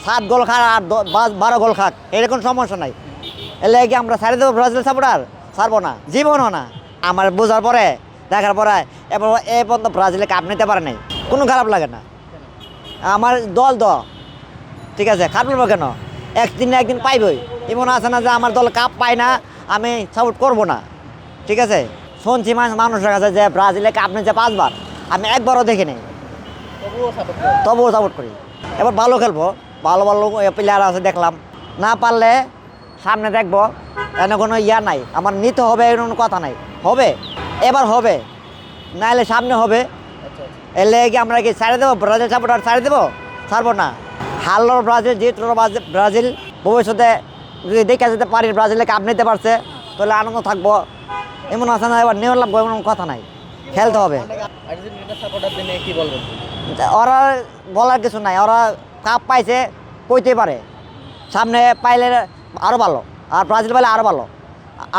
7 গোল খাক আর 12 গোল খাক, এরকম সমস্যা নাই। এর লাগে আমরা ছাড়ে দেবো ব্রাজিল সাপোর্টার? ছাড়বো না, জীবনও না। আমার বোঝার পরে, দেখার পরে এবার এ পর্যন্ত ব্রাজিলে কাপ নিতে পারে নাই, কোনো খারাপ লাগে না। আমার দল ঠিক আছে, খারাপ লাগবে কেন? একদিন না একদিন পাইবই। এমন আছে না যে আমার দল কাপ পায় না আমি সাপোর্ট করবো না, ঠিক আছে? শুনছি মানুষের কাছে যে ব্রাজিলে কাপ নিচ্ছে 5 বার, আমি একবারও দেখি নেই, তবুও সাপোর্ট করি। এবার ভালো খেলবো, ভালো ভালো প্লেয়ার আছে দেখলাম, না পারলে সামনে দেখবো, এনে কোনো ইয়া নাই। আমার নিতে হবে এরকম কথা নাই, হবে এবার হবে, নাহলে সামনে হবে। এলে কি আমরা কি ছাড়ে দেবো ব্রাজিল সাপোর্টার? ছাড়ে দেবো? ছাড়বো না। হারলো ব্রাজিল, জিতলো ব্রাজিল, ভবিষ্যতে যদি দেখে যেতে পারি ব্রাজিলে কাপ নিতে পারছে তাহলে আনন্দ থাকবো। এমন আছে না এবার নেওয়ার লাগবো, এমন কথা নাই, খেলতে হবে। ওরা বলার কিছু নাই, ওরা কাপ পাইছে কইতে পারে, সামনে পাইলে আরও ভালো, আর ব্রাজিল পাইলে আরও ভালো।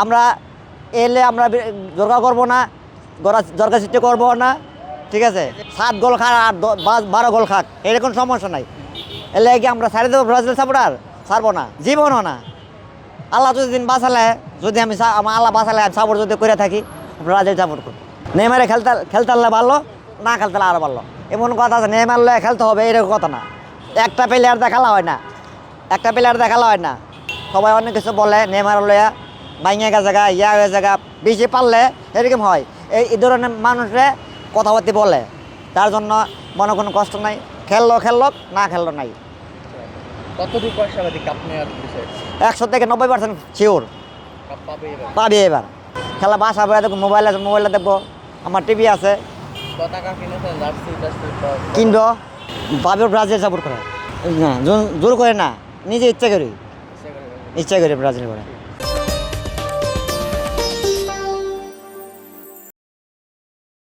আমরা এলে আমরা জোরকা করবো না, জরকা সৃষ্টি করবো না, ঠিক আছে? 7 গোল খাক আর 12 গোল খাক, এরকম সমস্যা নাই। এর লাগে আমরা ছাড়ে দেবো ব্রাজিল সাপোর্টার? ছাড়বো না, জীবনও না। আল্লাহ যদি দিন বাঁচালে, যদি আমার আল্লাহ বাঁচালে আমি সাপোর্ট যদি করে থাকি, ব্রাজিল সাপোর্ট করবো। নেইমারে খেলতে পারলে ভালো, না খেলতে আরও ভালো, এমন কথা আছে। নেইমার লয়ে খেলতে হবে এরকম কথা না। একটা প্লেয়ার খেলা হয় না, একটা প্লেয়ার খেলা হয় না। সবাই অনেক কিছু বলে নেইমার লয়া বাইঙে জায়গা ইয়া হয়ে জায়গা, বেশি পারলে এরকম হয়। এই ধরনের মানুষে কথাবার্তা বলে, তার জন্য মনে কোনো কষ্ট নাই। খেললো, না খেললো নাই। 100 থেকে 90% শিওর পাবি এবার। খেলা বাসা বয়ে দেখবো, মোবাইল আছে, মোবাইলে দেখবো, আমার টিভি আছে, কিনবো। ভাবে ব্রাজিল সাপোর্ট করে না, জোর করে না, নিজে ইচ্ছা করি ব্রাজিল করে।